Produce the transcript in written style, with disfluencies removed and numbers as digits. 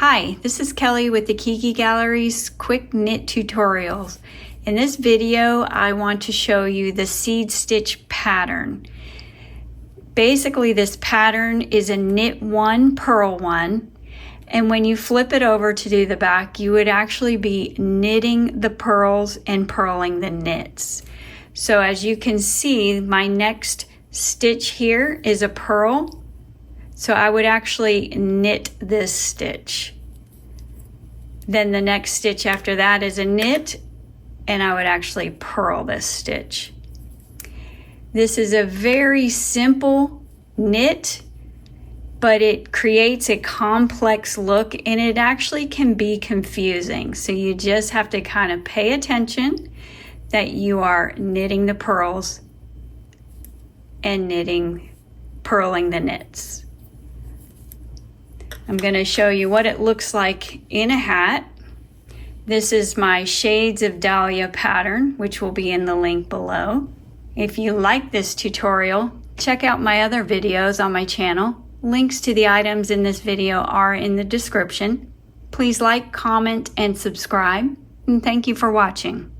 Hi, this is Kelly with the Kiki Gallery's Quick Knit Tutorials. In this video, I want to show you the seed stitch pattern. Basically, this pattern is a knit one, purl one, and when you flip it over to do the back, you would actually be knitting the purls and purling the knits. So as you can see, my next stitch here is a purl. So I would actually knit this stitch. Then the next stitch after that is a knit, and I would actually purl this stitch. This is a very simple knit, but it creates a complex look and it actually can be confusing. So you just have to kind of pay attention that you are knitting the purls and purling the knits. I'm going to show you what it looks like in a hat. This is my Shades of Dahlia pattern, which will be in the link below. If you like this tutorial, check out my other videos on my channel. Links to the items in this video are in the description. Please like, comment, and subscribe. And thank you for watching.